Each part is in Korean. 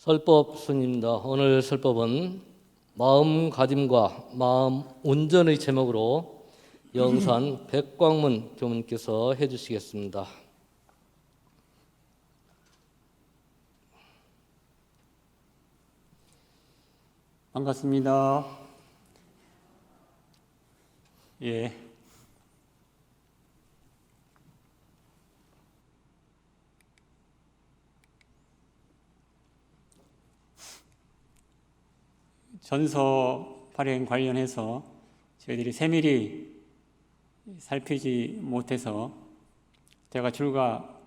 설법 순입니다. 오늘 설법은 마음가짐과 마음 온전의 제목으로 영산 백광문 교문께서 해주시겠습니다. 반갑습니다. 전서 발행 관련해서 저희들이 세밀히 살피지 못해서 제가 줄과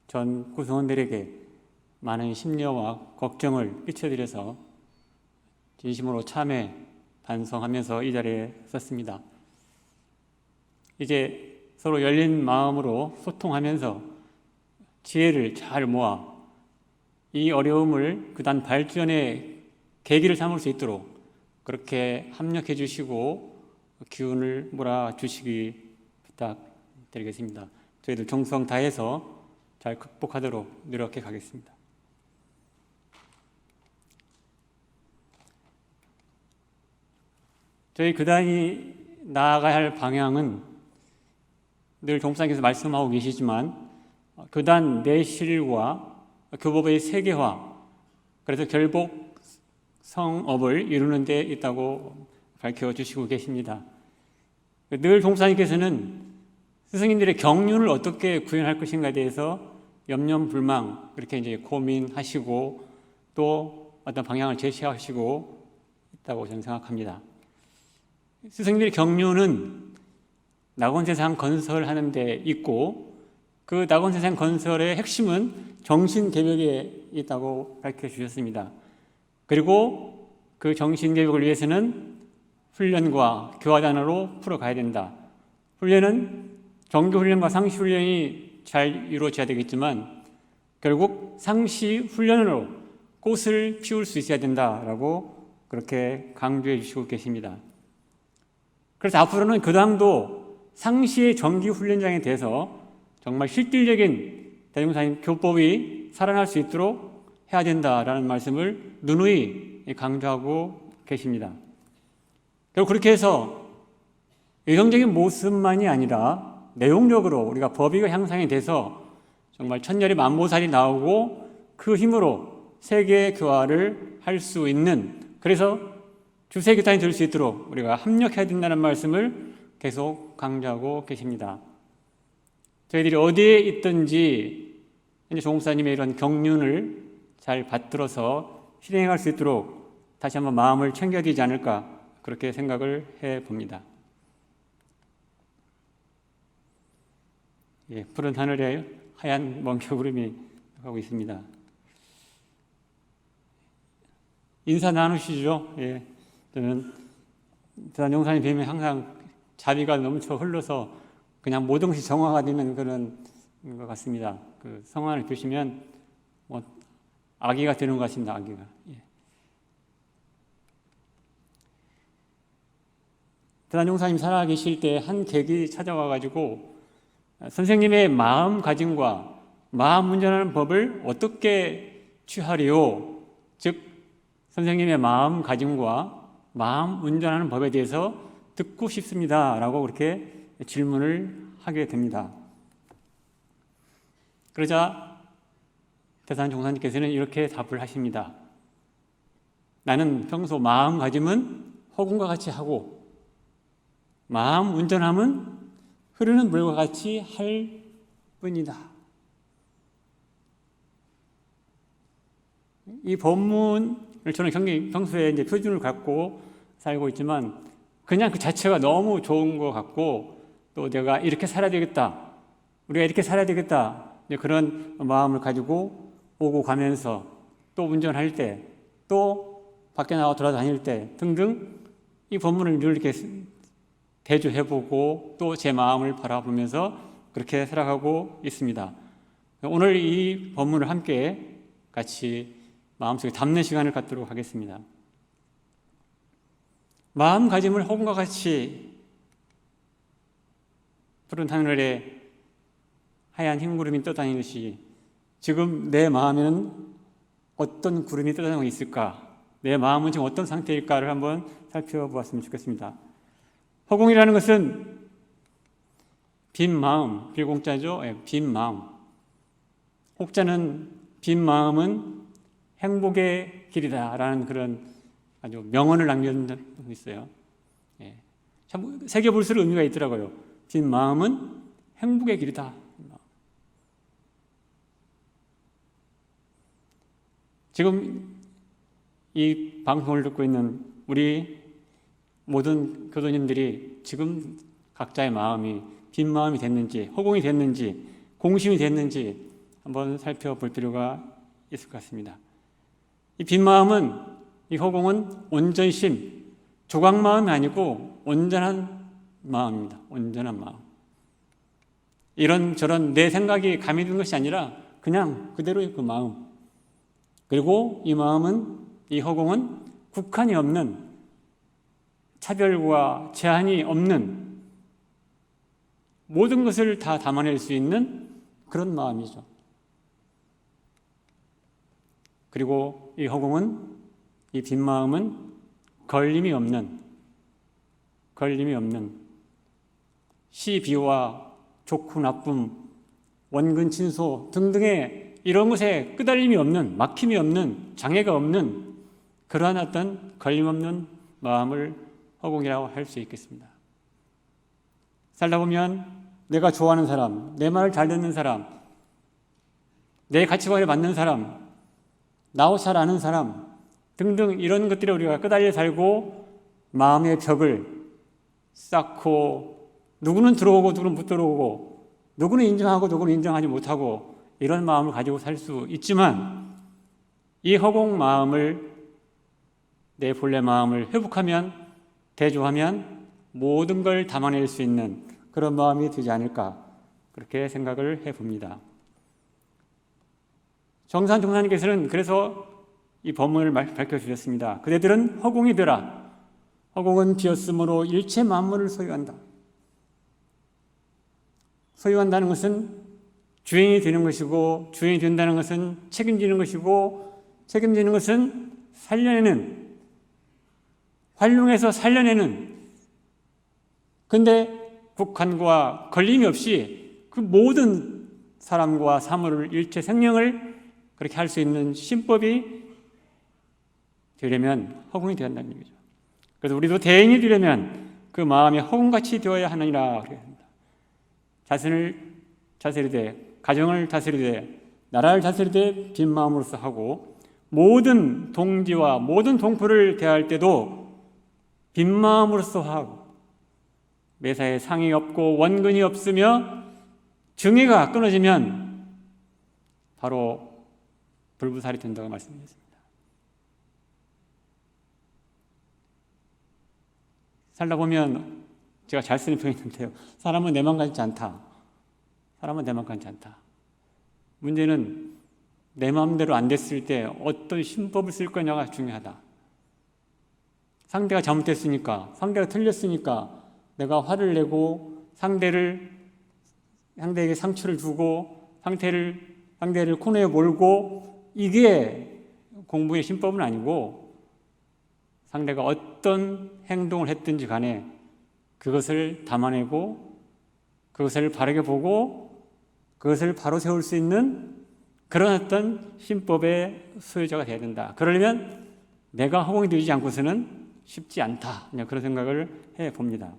전 구성원들에게 많은 심려와 걱정을 끼쳐드려서 진심으로 참회 반성하면서 이 자리에 섰습니다. 이제 서로 열린 마음으로 소통하면서 지혜를 잘 모아 이 어려움을 그다음 발전의 계기를 삼을 수 있도록 그렇게 합력해 주시고 기운을 몰아주시기 부탁드리겠습니다. 저희들 정성 다해서 잘 극복하도록 노력해 가겠습니다. 저희 교단이 나아가야 할 방향은 늘 종사님께서 말씀하고 계시지만 교단 내실과 교법의 세계화, 그래서 결국 성업을 이루는 데 있다고 밝혀주시고 계십니다. 늘 종사님께서는 스승님들의 경륜을 어떻게 구현할 것인가에 대해서 염려불망 그렇게 이제 고민하시고 또 어떤 방향을 제시하시고 있다고 저는 생각합니다. 스승님들의 경륜은 낙원세상 건설하는 데 있고 그 낙원세상 건설의 핵심은 정신개벽에 있다고 밝혀주셨습니다. 그리고 그 정신개벽을 위해서는 훈련과 교화단으로 풀어가야 된다. 훈련은 정교훈련과 상시훈련이 잘 이루어져야 되겠지만 결국 상시훈련으로 꽃을 피울 수 있어야 된다라고 그렇게 강조해 주시고 계십니다. 그래서 앞으로는 교당도 상시의 정기훈련장에 대해서 정말 실질적인 대종사님 교법이 살아날 수 있도록 해야 된다라는 말씀을 누누이 강조하고 계십니다. 결국 그렇게 해서 외형적인 모습만이 아니라 내용적으로 우리가 법의가 향상이 돼서 정말 천년의 만보살이 나오고 그 힘으로 세계 교화를 할 수 있는, 그래서 주세교단이 될 수 있도록 우리가 합력해야 된다는 말씀을 계속 강조하고 계십니다. 저희들이 어디에 있든지 이제 조목사님의 이런 경륜을 잘 받들어서 실행할 수 있도록 다시 한번 마음을 챙겨야 되지 않을까 그렇게 생각을 해봅니다. 푸른 하늘에 하얀 멍게구름이 가고 있습니다. 인사 나누시죠? 저는 대단 용사님 뵈면 항상 자비가 넘쳐 흘러서 그냥 모든 것이 정화가 되는 그런 것 같습니다. 그 성안을 보시면 아기가 되는 것 같습니다. 아기가. 대단 용사님 살아계실 때 한 객이 찾아와가지고 선생님의 마음가짐과 마음 운전하는 법을 어떻게 취하리요? 즉 선생님의 마음가짐과 마음 운전하는 법에 대해서 듣고 싶습니다 라고 그렇게 질문을 하게 됩니다. 그러자 대산 종사님께서는 이렇게 답을 하십니다. 나는 평소 마음가짐은 허공과 같이 하고 마음 운전함은 흐르는 물과 같이 할 뿐이다. 이 본문을 저는 평소에 이제 표준을 갖고 살고 있지만 그냥 그 자체가 너무 좋은 것 같고 또 내가 이렇게 살아야 되겠다, 우리가 이렇게 살아야 되겠다 그런 마음을 가지고 오고 가면서 또 운전할 때 또 밖에 나가 돌아다닐 때 등등 이 본문을 늘 이렇게 대조해보고 또 제 마음을 바라보면서 그렇게 살아가고 있습니다. 오늘 이 본문을 함께 같이 마음속에 담는 시간을 갖도록 하겠습니다. 마음가짐을 허공과 같이 푸른 하늘에 하얀 흰구름이 떠다니듯이 지금 내 마음에는 어떤 구름이 떠다니고 있을까? 내 마음은 지금 어떤 상태일까를 한번 살펴보았으면 좋겠습니다. 허공이라는 것은 빈 마음, 빌공자죠. 빈 마음. 혹자는 빈 마음은 행복의 길이다라는 그런 아주 명언을 남겨놓은 있어요. 참 새겨볼수록 의미가 있더라고요. 빈 마음은 행복의 길이다. 지금 이 방송을 듣고 있는 우리 모든 교도님들이 지금 각자의 마음이 빈 마음이 됐는지, 허공이 됐는지, 공심이 됐는지 한번 살펴볼 필요가 있을 것 같습니다. 이 빈 마음은, 이 허공은 온전심, 조각 마음이 아니고 온전한 마음입니다. 온전한 마음. 이런저런 내 생각이 가미된 것이 아니라 그냥 그대로의 그 마음. 그리고 이 마음은, 이 허공은 국한이 없는, 차별과 제한이 없는 모든 것을 다 담아낼 수 있는 그런 마음이죠. 그리고 이 허공은, 이 빈 마음은 걸림이 없는 시비와 좋고 나쁨, 원근 친소 등등의 이런 것에 끄달림이 없는, 막힘이 없는, 장애가 없는 그러한 어떤 걸림없는 마음을 허공이라고 할 수 있겠습니다. 살다 보면 내가 좋아하는 사람, 내 말을 잘 듣는 사람, 내 가치관에 맞는 사람, 나와 잘 아는 사람 등등 이런 것들에 우리가 끄달려 살고 마음의 벽을 쌓고 누구는 들어오고 누구는 못 들어오고 누구는 인정하고 누구는 인정하지 못하고 이런 마음을 가지고 살 수 있지만 이 허공 마음을, 내 본래 마음을 회복하면, 대조하면 모든 걸 담아낼 수 있는 그런 마음이 되지 않을까, 그렇게 생각을 해봅니다. 정산 종사님께서는 그래서 이 법문을 밝혀주셨습니다. 그대들은 허공이 되라. 허공은 비었으므로 일체 만물을 소유한다. 소유한다는 것은 주인이 되는 것이고, 주인이 된다는 것은 책임지는 것이고, 책임지는 것은 살려내는, 활용해서 살려내는. 근데 국한과 걸림이 없이 그 모든 사람과 사물을, 일체 생명을 그렇게 할 수 있는 신법이 되려면 허공이 되어야 한다는 얘기죠. 그래서 우리도 대인이 되려면 그 마음이 허공같이 되어야 하느니라. 자신을 다스리되, 가정을 다스리되, 나라를 다스리되 빈 마음으로서 하고, 모든 동지와 모든 동포를 대할 때도 빈 마음으로서 하고, 매사에 상이 없고 원근이 없으며 정의가 끊어지면 바로 불부살이 된다고 말씀드렸습니다. 살다 보면 제가 잘 쓰는 표현이 있는데요. 사람은 내 맘 같지 않다. 사람은 내 맘 같지 않다. 문제는 내 마음대로 안 됐을 때 어떤 신법을 쓸 거냐가 중요하다. 상대가 잘못됐으니까, 상대가 틀렸으니까 내가 화를 내고 상대에게 상처를 주고 상대를 코너에 몰고, 이게 공부의 신법은 아니고, 상대가 어떤 행동을 했든지 간에 그것을 담아내고 그것을 바르게 보고 그것을 바로 세울 수 있는 그런 어떤 신법의 소유자가 되어야 된다. 그러려면 내가 허공이 되지 않고서는 쉽지 않다. 그냥 그런 생각을 해봅니다.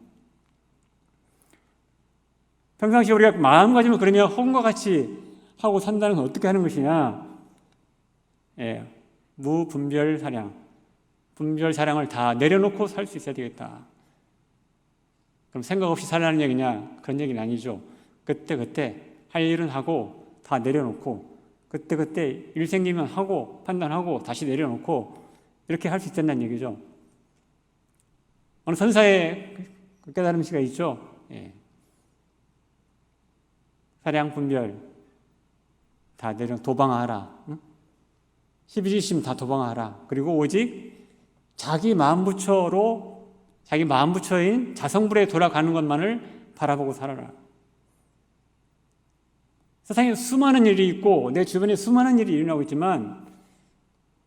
평상시에 우리가 마음가짐을 그러면 허공과 같이 하고 산다는 건 어떻게 하는 것이냐? 무분별 사량, 분별 사량을 다 내려놓고 살 수 있어야 되겠다. 그럼 생각 없이 살라는 얘기냐? 그런 얘기는 아니죠. 그때 할 일은 하고 다 내려놓고, 그때 일 생기면 하고 판단하고 다시 내려놓고, 이렇게 할 수 있다는 얘기죠. 어느 선사의 깨달음시가 있죠. 사량 분별 다 도방하라. 12지심 다 도방하라. 그리고 오직 자기 마음부처인 자성불에 돌아가는 것만을 바라보고 살아라. 세상에 수많은 일이 있고 내 주변에 수많은 일이 일어나고 있지만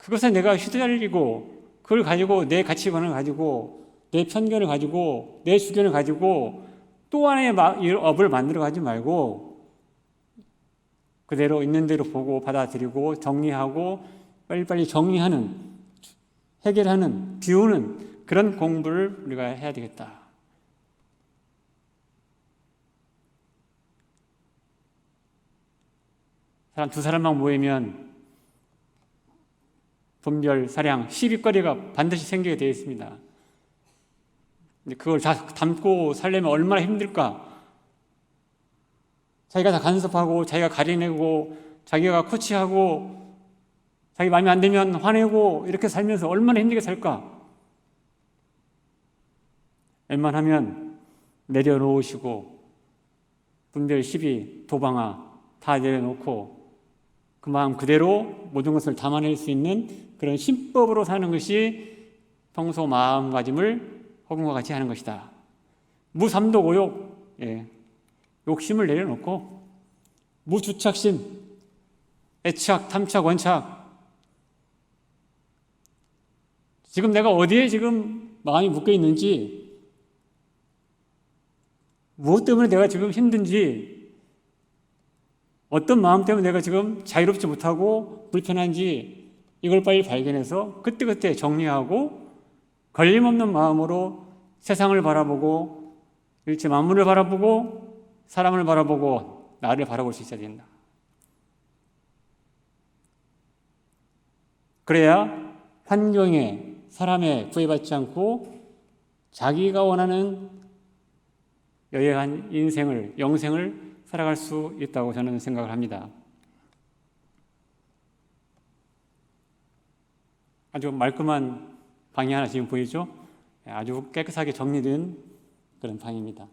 그것에 내가 휘둘리고 그걸 가지고 내 가치관을 가지고 내 편견을 가지고 내 주견을 가지고 또 하나의 업을 만들어 가지 말고 그대로 있는 대로 보고 받아들이고 정리하고 빨리빨리 정리하는, 해결하는, 비우는 그런 공부를 우리가 해야 되겠다. 사람 두 사람만 모이면 분별, 사량, 시비거리가 반드시 생기게 되어 있습니다. 근데 그걸 다 담고 살려면 얼마나 힘들까? 자기가 다 간섭하고 자기가 가려내고 자기가 코치하고 자기 마음에 안 들면 화내고 이렇게 살면서 얼마나 힘들게 살까? 웬만하면 내려놓으시고 분별, 시비, 도방화 다 내려놓고 그 마음 그대로 모든 것을 담아낼 수 있는 그런 신법으로 사는 것이 평소 마음가짐을 허공과 같이 하는 것이다. 무삼독오욕, 욕심을 내려놓고 무주착심, 애착, 탐착, 원착. 지금 내가 어디에 지금 마음이 묶여 있는지, 무엇 때문에 내가 지금 힘든지, 어떤 마음 때문에 내가 지금 자유롭지 못하고 불편한지 이걸 빨리 발견해서 그때그때 정리하고 걸림없는 마음으로 세상을 바라보고 일체 만물을 바라보고 사람을 바라보고 나를 바라볼 수 있어야 된다. 그래야 환경에 사람에 구애받지 않고 자기가 원하는 여행한 인생을, 영생을 살아갈 수 있다고 저는 생각을 합니다. 아주 말끔한 방이 하나 지금 보이죠? 아주 깨끗하게 정리된 그런 방입니다.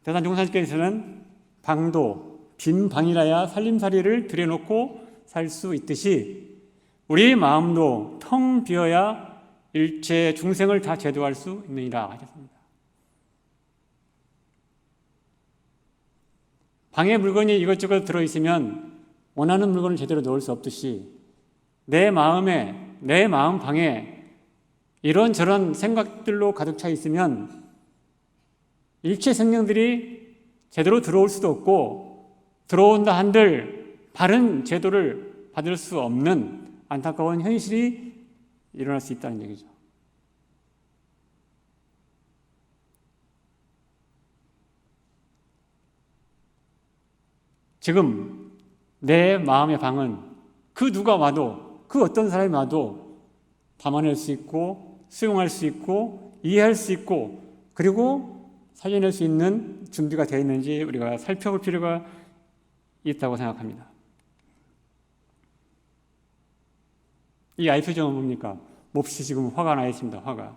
대산종사님께서는 방도 빈 방이라야 살림살이를 들여놓고 살 수 있듯이 우리 마음도 텅 비어야 일체 중생을 다 제도할 수 있느니라 하셨습니다. 방에 물건이 이것저것 들어있으면 원하는 물건을 제대로 넣을 수 없듯이 내 마음에, 내 마음 방에 이런저런 생각들로 가득 차 있으면 일체 생명들이 제대로 들어올 수도 없고 들어온다 한들 바른 제도를 받을 수 없는 안타까운 현실이 일어날 수 있다는 얘기죠. 지금 내 마음의 방은 그 누가 와도 그 어떤 사람이 와도 담아낼 수 있고 수용할 수 있고 이해할 수 있고 그리고 살려낼 수 있는 준비가 되어 있는지 우리가 살펴볼 필요가 있다고 생각합니다. 이 아이 표정은 뭡니까? 몹시 지금 화가 나 있습니다. 화가.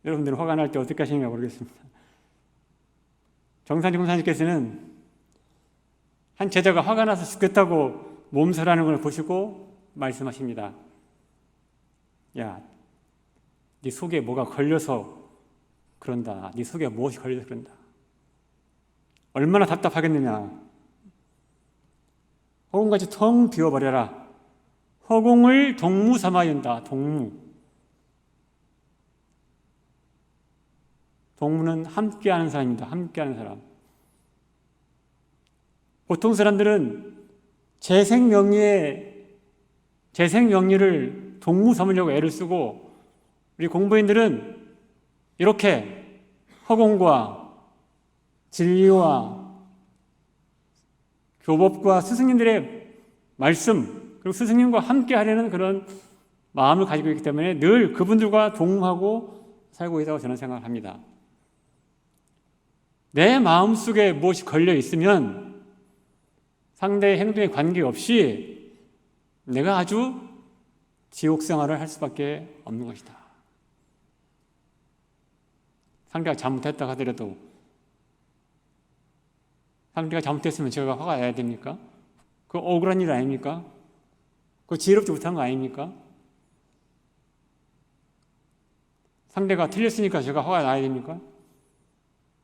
여러분들은 화가 날 때 어떻게 하시는가 모르겠습니다. 정산지 공사님께서는 한 제자가 화가 나서 죽겠다고 몸살하는 걸 보시고 말씀하십니다. 야, 네 속에 뭐가 걸려서 그런다. 네 속에 무엇이 걸려서 그런다. 얼마나 답답하겠느냐. 허공같이 텅 비워버려라. 허공을 동무 삼아야 된다. 동무. 동무는 함께하는 사람입니다. 함께하는 사람. 보통 사람들은 재생명리를 동무 삼으려고 애를 쓰고 우리 공부인들은 이렇게 허공과 진리와 교법과 스승님들의 말씀 그리고 스승님과 함께 하려는 그런 마음을 가지고 있기 때문에 늘 그분들과 동무하고 살고 있다고 저는 생각합니다. 내 마음속에 무엇이 걸려 있으면 상대의 행동에 관계없이 내가 아주 지옥 생활을 할 수밖에 없는 것이다. 상대가 잘못했다 하더라도 상대가 잘못했으면 제가 화가 나야 됩니까? 그거 억울한 일 아닙니까? 그거 지혜롭지 못한 거 아닙니까? 상대가 틀렸으니까 제가 화가 나야 됩니까?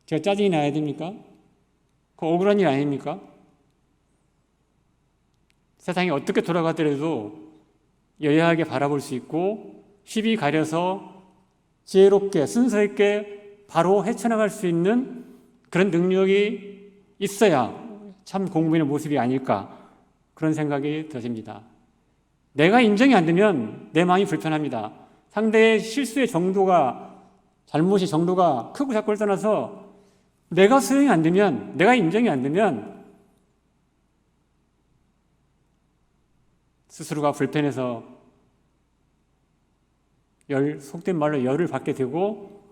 제가 짜증이 나야 됩니까? 그 억울한 일 아닙니까? 세상이 어떻게 돌아가더라도 여야하게 바라볼 수 있고 시비 가려서 지혜롭게 순서 있게 바로 헤쳐나갈 수 있는 그런 능력이 있어야 참 공부인의 모습이 아닐까 그런 생각이 들어집니다. 내가 인정이 안 되면 내 마음이 불편합니다. 상대의 실수의 정도가 잘못의 정도가 크고 작고를 떠나서 내가 수용이 안 되면 내가 인정이 안 되면 스스로가 불편해서 속된 말로 열을 받게 되고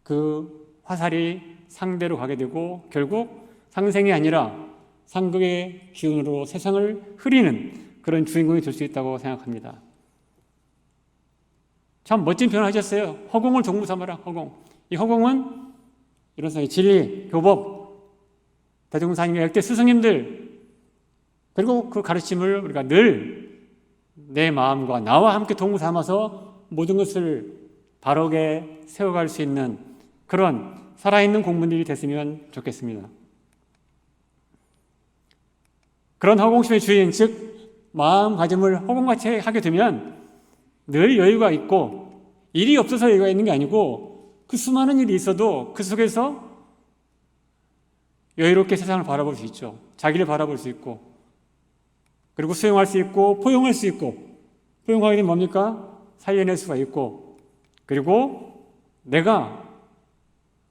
그 화살이 상대로 가게 되고 결국 상생이 아니라 상극의 기운으로 세상을 흐리는 그런 주인공이 될 수 있다고 생각합니다. 참 멋진 표현을 하셨어요. 허공을 종무 삼아라. 허공. 이 허공은 이런 생각이 진리, 교법, 대종사님의 역대 스승님들 그리고 그 가르침을 우리가 늘 내 마음과 나와 함께 동무 삼아서 모든 것을 바르게 세워갈 수 있는 그런 살아있는 공부들이 됐으면 좋겠습니다. 그런 허공심의 주인, 즉 마음가짐을 허공같이 하게 되면 늘 여유가 있고 일이 없어서 여유가 있는 게 아니고 그 수많은 일이 있어도 그 속에서 여유롭게 세상을 바라볼 수 있죠. 자기를 바라볼 수 있고 그리고 수용할 수 있고 포용할 수 있고 포용하게 되면 뭡니까? 살려낼 수가 있고 그리고 내가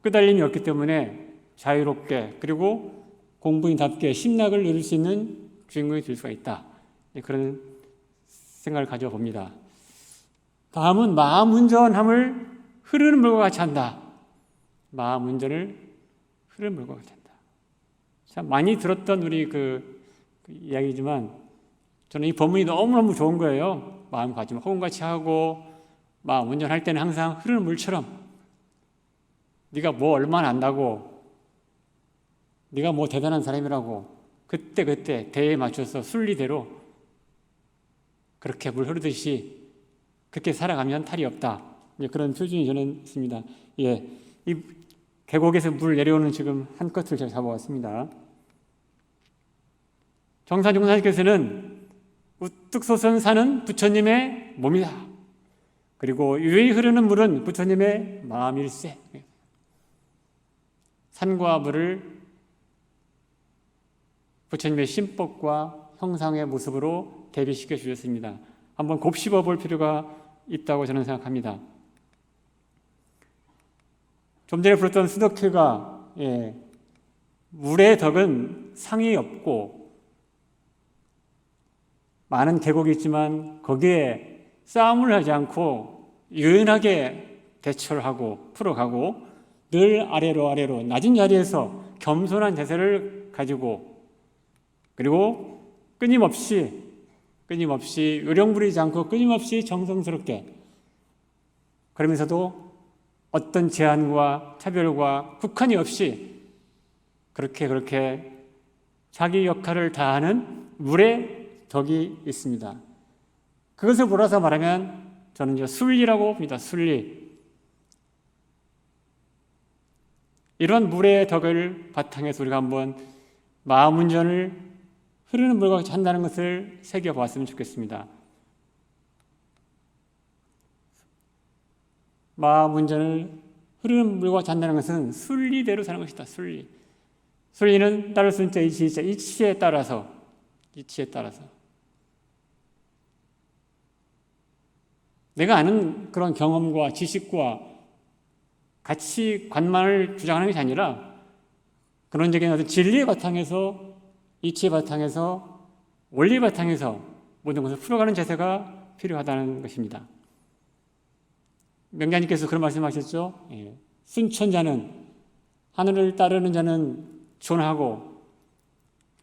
끄달림이 없기 때문에 자유롭게 그리고 공부인답게 심락을 누릴 수 있는 주인공이 될 수가 있다. 그런 생각을 가져봅니다. 다음은 마음 운전함을 흐르는 물과 같이 한다. 마음 운전을 흐르는 물과 같이 한다. 참 많이 들었던 우리 그 이야기지만 저는 이 본문이 너무너무 좋은 거예요. 마음가짐 허공같이 하고 마음 운전할 때는 항상 흐르는 물처럼 네가 뭐 얼마나 안다고 네가 뭐 대단한 사람이라고 그때 대에 맞춰서 순리대로 그렇게 물 흐르듯이 그렇게 살아가면 탈이 없다. 그런 표준이 저는 있습니다. 예, 이 계곡에서 물 내려오는 지금 한 컷을 제가 잡아왔습니다. 정사중사님께서는 우뚝 솟은 산은 부처님의 몸이다. 그리고 유유히 흐르는 물은 부처님의 마음일세. 산과 물을 부처님의 심법과 형상의 모습으로 대비시켜 주셨습니다. 한번 곱씹어 볼 필요가 있다고 저는 생각합니다. 좀 전에 불렀던 스노케가 물의 덕은 상이 없고 많은 계곡이 있지만 거기에 싸움을 하지 않고 유연하게 대처를 하고 풀어가고 늘 아래로 낮은 자리에서 겸손한 자세를 가지고 그리고 끊임없이 요령 부리지 않고 끊임없이 정성스럽게 그러면서도 어떤 제한과 차별과 국한이 없이 그렇게 자기 역할을 다하는 물의 덕이 있습니다. 그것을 몰아서 말하면 저는 이제 순리라고 봅니다. 순리. 이런 물의 덕을 바탕에서 우리가 한번 마음 운전을 흐르는 물과 같이 한다는 것을 새겨보았으면 좋겠습니다. 마음 운전을 흐르는 물과 같이 한다는 것은 순리대로 사는 것이다. 순리. 순리는 따를 수 있는 이치에 따라서 내가 아는 그런 경험과 지식과 가치관만을 주장하는 것이 아니라 근원적인 어떤 진리의 바탕에서 이치의 바탕에서 원리의 바탕에서 모든 것을 풀어가는 자세가 필요하다는 것입니다. 명자님께서 그런 말씀하셨죠. 순천자는 하늘을 따르는 자는 존하고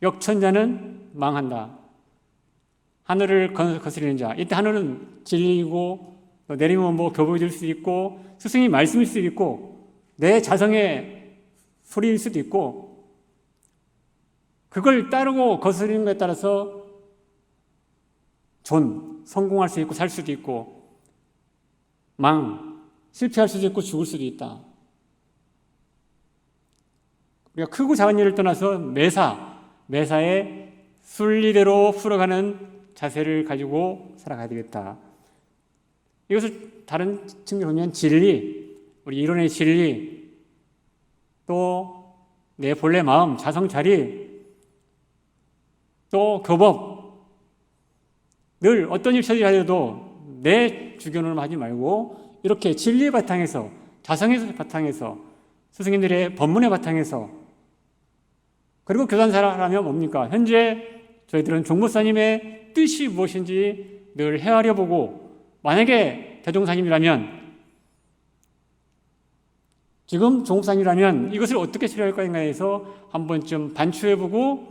역천자는 망한다. 하늘을 거스리는 자. 이때 하늘은 진리이고 내리면 뭐 교복일 수도 있고 스승이 말씀일 수도 있고 내 자성의 소리일 수도 있고 그걸 따르고 거스리는 것에 따라서 성공할 수 있고 살 수도 있고 실패할 수도 있고 죽을 수도 있다. 우리가 크고 작은 일을 떠나서 매사에 순리대로 풀어가는 자세를 가지고 살아가야 되겠다. 이것을 다른 측면으로 보면 진리, 우리 이론의 진리, 또 내 본래 마음, 자성자리, 또 교법, 늘 어떤 일 처리하려도 내 주견으로 하지 말고 이렇게 진리의 바탕에서, 자성의 바탕에서, 스승님들의 법문의 바탕에서, 그리고 교단사라면 뭡니까? 현재 저희들은 종목사님의 뜻이 무엇인지 늘 헤아려 보고, 만약에 대종사님이라면, 지금 종목사님이라면 이것을 어떻게 처리할 것인가 해서 한 번쯤 반추해보고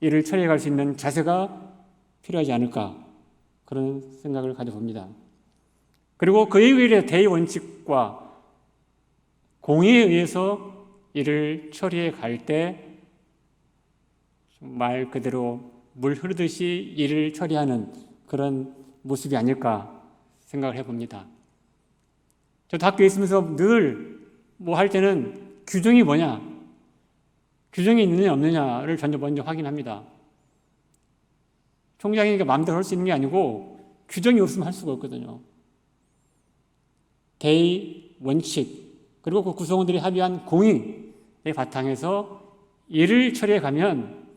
이를 처리해 갈 수 있는 자세가 필요하지 않을까, 그런 생각을 가져봅니다. 그리고 그에 의해 대의원칙과 공의에 의해서 이를 처리해 갈 때 말 그대로 물 흐르듯이 일을 처리하는 그런 모습이 아닐까 생각을 해봅니다. 저도 학교에 있으면서 늘 뭐 할 때는 규정이 뭐냐, 규정이 있느냐 없느냐를 먼저 확인합니다. 총장이니까 마음대로 할 수 있는 게 아니고 규정이 없으면 할 수가 없거든요. 대의, 원칙, 그리고 그 구성원들이 합의한 공의의 바탕에서 일을 처리해 가면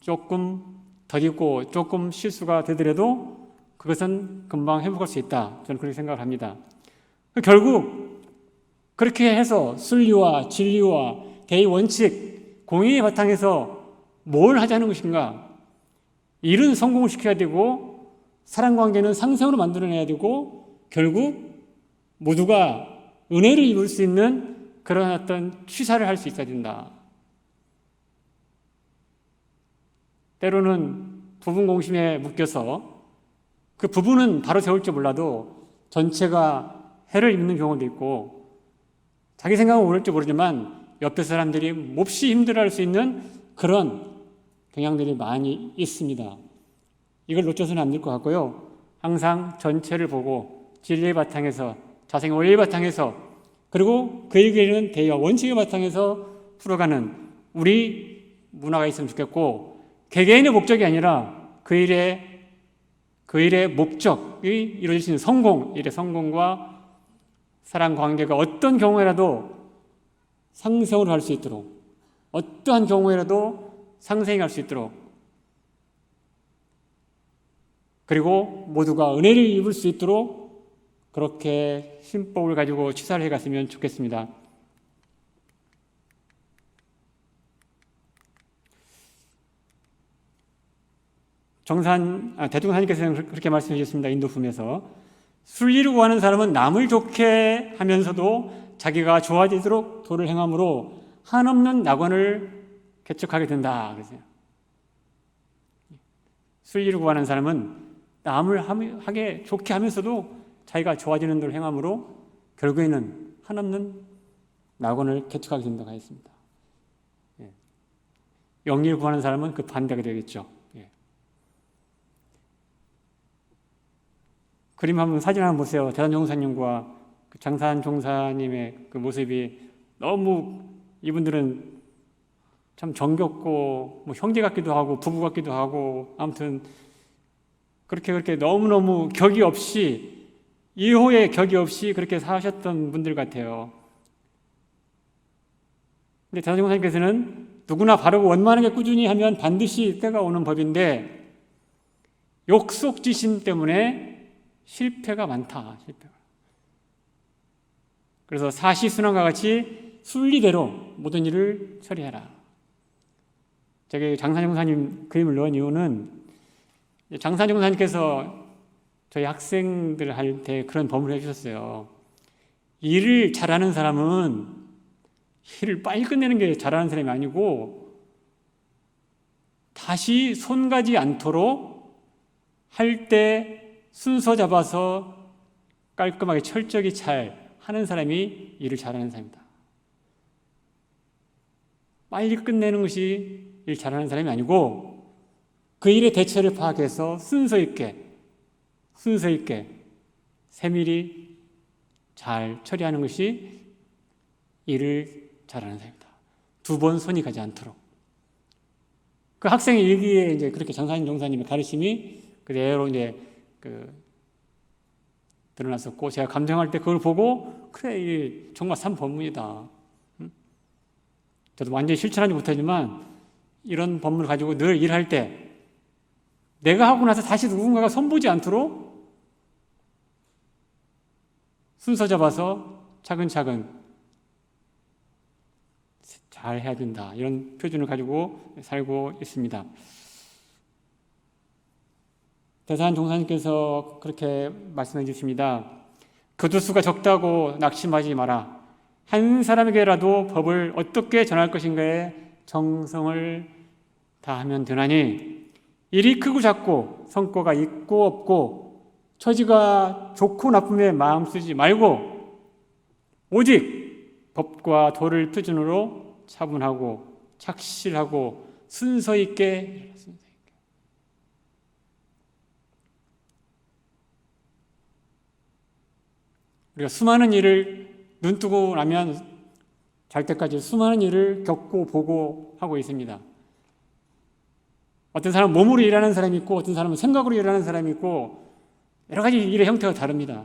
조금 더디고 조금 실수가 되더라도 그것은 금방 회복할 수 있다. 저는 그렇게 생각을 합니다. 결국 그렇게 해서 순리와 진리와 대의 원칙, 공의의 바탕에서 뭘 하자는 것인가? 일은 성공을 시켜야 되고 사랑관계는 상생으로 만들어내야 되고 결국 모두가 은혜를 입을 수 있는 그런 어떤 취사를 할 수 있어야 된다. 때로는 부분 공심에 묶여서 그 부분은 바로 세울지 몰라도 전체가 해를 입는 경우도 있고, 자기 생각은 옳을지 모르지만 옆에 사람들이 몹시 힘들어할 수 있는 그런 경향들이 많이 있습니다. 이걸 놓쳐서는 안 될 것 같고요. 항상 전체를 보고 진리의 바탕에서, 자생의 원리의 바탕에서, 그리고 그에 기르는 대의와 원칙의 바탕에서 풀어가는 우리 문화가 있으면 좋겠고, 개개인의 목적이 아니라 그 일의 목적이 이루어질 수 있는 성공, 일의 성공과 사랑 관계가 어떤 경우에라도 상생으로 할 수 있도록, 어떠한 경우에라도 상생할 수 있도록, 그리고 모두가 은혜를 입을 수 있도록 그렇게 신법을 가지고 취사를 해갔으면 좋겠습니다. 대종사님께서는 그렇게 말씀해 주셨습니다. 인도품에서 순리를 구하는 사람은 남을 좋게 하면서도 자기가 좋아지도록 도를 행함으로 한없는 낙원을 개척하게 된다. 그러세요. 순리를 구하는 사람은 남을 하게 좋게 하면서도 자기가 좋아지는 도를 행함으로 결국에는 한없는 낙원을 개척하게 된다고 했습니다. 영리를 구하는 사람은 그 반대가 되겠죠. 그림 한번, 사진 한번 보세요. 대단종사님과 그 장산 종사님의 그 모습이 너무, 이분들은 참 정겹고 뭐 형제 같기도 하고 부부 같기도 하고, 아무튼 그렇게 너무너무 격이 없이, 이호의 격이 없이 그렇게 사셨던 분들 같아요. 근데 대단종사님께서는 누구나 바르고 원만하게 꾸준히 하면 반드시 때가 오는 법인데 욕속지심 때문에 실패가 많다. 그래서 사시순환과 같이 순리대로 모든 일을 처리해라. 저기 장산종사님 그림을 넣은 이유는, 장산종사님께서 저희 학생들 할 때 그런 법문을 해주셨어요. 일을 잘하는 사람은 일을 빨리 끝내는 게 잘하는 사람이 아니고, 다시 손 가지 않도록 할 때 순서 잡아서 깔끔하게 철저히 잘 하는 사람이 일을 잘하는 사람이다. 빨리 끝내는 것이 일 잘하는 사람이 아니고, 그 일의 대처를 파악해서 순서 있게 세밀히 잘 처리하는 것이 일을 잘하는 사람이다. 두 번 손이 가지 않도록. 그 학생의 일기에 이제 그렇게 전사님 종사님의 가르침이 그대로 이제 드러났었고, 제가 감정할 때 그걸 보고 그래, 이게 정말 참 법문이다. 저도 완전히 실천하지 못하지만 이런 법문을 가지고 늘 일할 때 내가 하고 나서 다시 누군가가 손보지 않도록 순서 잡아서 차근차근 잘 해야 된다, 이런 표준을 가지고 살고 있습니다. 대산 종사님께서 그렇게 말씀해 주십니다. 교도수가 적다고 낙심하지 마라. 한 사람에게라도 법을 어떻게 전할 것인가에 정성을 다하면 되나니, 일이 크고 작고 성과가 있고 없고 처지가 좋고 나쁨에 마음 쓰지 말고 오직 법과 도를 표준으로 차분하고 착실하고 순서 있게. 우리가 수많은 일을 눈뜨고 나면 잘 때까지 수많은 일을 겪고 보고 하고 있습니다. 어떤 사람은 몸으로 일하는 사람이 있고 어떤 사람은 생각으로 일하는 사람이 있고 여러 가지 일의 형태가 다릅니다.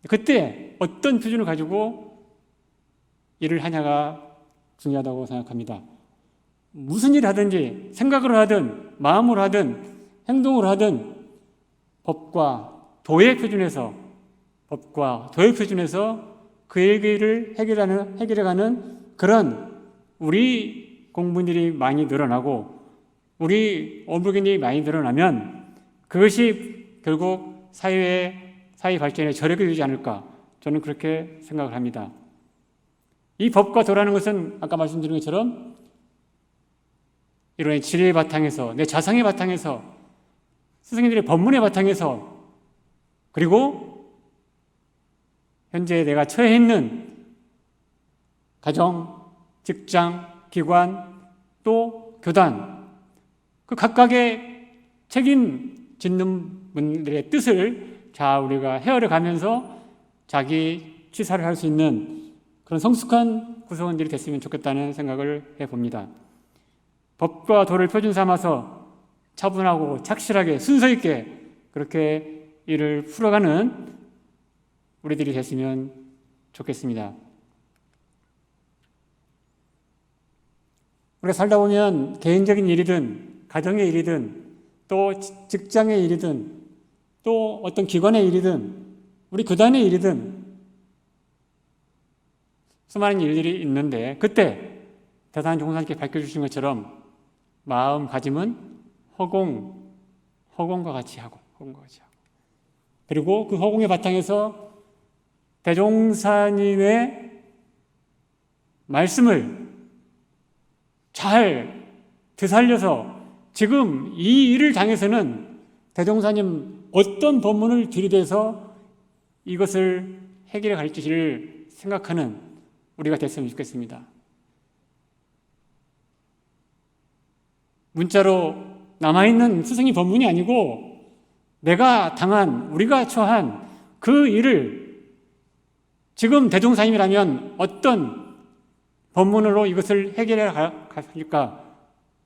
그때 어떤 표준을 가지고 일을 하냐가 중요하다고 생각합니다. 무슨 일을 하든지 생각으로 하든 마음으로 하든 행동으로 하든 법과 도의 표준에서 그 일을 해결해가는 그런 우리 공부들이 많이 늘어나고 우리 업무견이 많이 늘어나면 그것이 결국 사회 발전에 저력이 되지 않을까, 저는 그렇게 생각을 합니다. 이 법과 도라는 것은 아까 말씀드린 것처럼 이런 지혜의 바탕에서, 내 자성의 바탕에서, 스승님들의 법문의 바탕에서, 그리고 현재 내가 처해 있는 가정, 직장, 기관, 또 교단, 그 각각의 책임짓는 분들의 뜻을 잘 우리가 헤아려 가면서 자기 취사를 할 수 있는 그런 성숙한 구성원들이 됐으면 좋겠다는 생각을 해봅니다. 법과 도를 표준 삼아서 차분하고 착실하게 순서 있게 그렇게 일을 풀어가는 우리들이 됐으면 좋겠습니다. 우리가 살다 보면 개인적인 일이든 가정의 일이든 또 직장의 일이든 또 어떤 기관의 일이든 우리 교단의 일이든 수많은 일들이 있는데, 그때 대단한 종사님께 밝혀주신 것처럼 마음가짐은 허공과 같이 하고 그리고 그 허공의 바탕에서 대종사님의 말씀을 잘 되살려서 지금 이 일을 당해서는 대종사님 어떤 법문을 들이대서 이것을 해결해 갈지를 생각하는 우리가 됐으면 좋겠습니다. 문자로 남아있는 스승의 법문이 아니고 우리가 처한 그 일을 지금 대종사님이라면 어떤 법문으로 이것을 해결해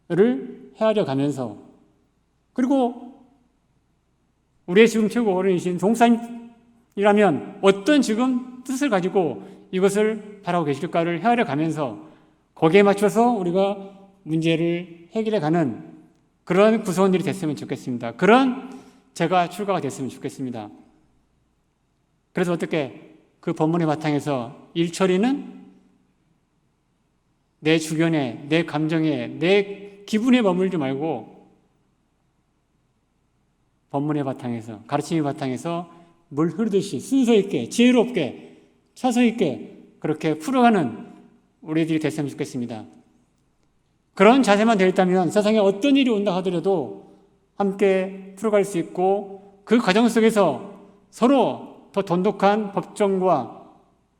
갈까를 헤아려 가면서, 그리고 우리의 지금 최고 어른이신 종사님이라면 어떤 지금 뜻을 가지고 이것을 바라고 계실까를 헤아려 가면서 거기에 맞춰서 우리가 문제를 해결해 가는 그런 구성원들이 됐으면 좋겠습니다. 그런 제가 출가가 됐으면 좋겠습니다. 그래서 어떻게 그 법문의 바탕에서 일처리는 내 주변에, 내 감정에, 내 기분에 머물지 말고 법문의 바탕에서, 가르침의 바탕에서 물 흐르듯이 순서 있게, 지혜롭게, 차서 있게 그렇게 풀어가는 우리들이 됐으면 좋겠습니다. 그런 자세만 되어 있다면 세상에 어떤 일이 온다 하더라도 함께 풀어갈 수 있고 그 과정 속에서 서로 더 돈독한 법정과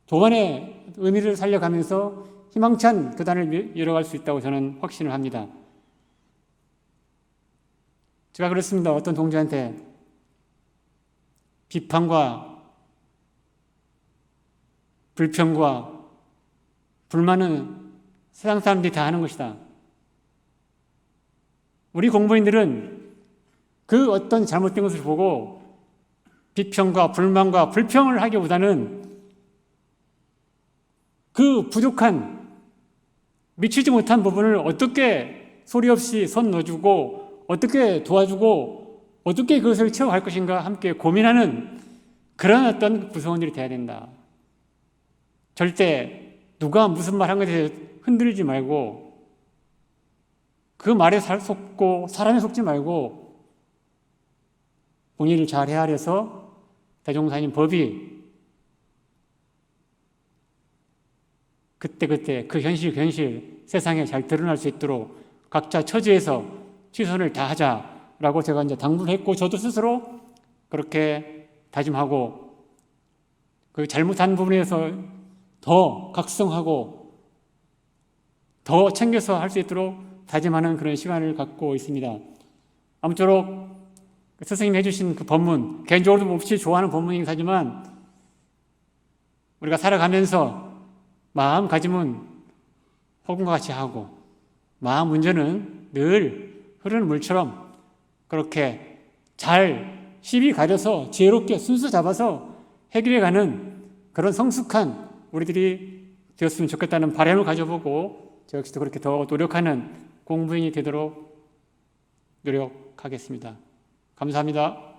도반의 의미를 살려가면서 희망찬 교단을 이뤄갈 수 있다고 저는 확신을 합니다. 제가 그렇습니다. 어떤 동지한테 비판과 불평과 불만은 세상 사람들이 다 하는 것이다. 우리 공부인들은 그 어떤 잘못된 것을 보고 비평과 불만과 불평을 하기보다는 그 부족한, 미치지 못한 부분을 어떻게 소리 없이 손 넣어주고 어떻게 도와주고 어떻게 그것을 채워갈 것인가 함께 고민하는 그런 어떤 구성원들이 돼야 된다. 절대 누가 무슨 말 한 것에 흔들리지 말고 그 말에 속고 사람에 속지 말고 본인을 잘 헤아려서 대종사님 법이 그때그때 그 현실 세상에 잘 드러날 수 있도록 각자 처지에서 최선을 다하자라고 제가 이제 당부를 했고 저도 스스로 그렇게 다짐하고 그 잘못한 부분에서 더 각성하고 더 챙겨서 할 수 있도록 다짐하는 그런 시간을 갖고 있습니다. 아무쪼록 스승님이 해주신 그 법문, 개인적으로도 몹시 좋아하는 법문이긴 하지만 우리가 살아가면서 마음가짐은 호금과 같이 하고 마음 운전은 늘 흐르는 물처럼 그렇게 잘 시비 가려서 지혜롭게 순수 잡아서 해결해가는 그런 성숙한 우리들이 되었으면 좋겠다는 바람을 가져보고 저 역시도 그렇게 더 노력하는 공부인이 되도록 노력하겠습니다. 감사합니다.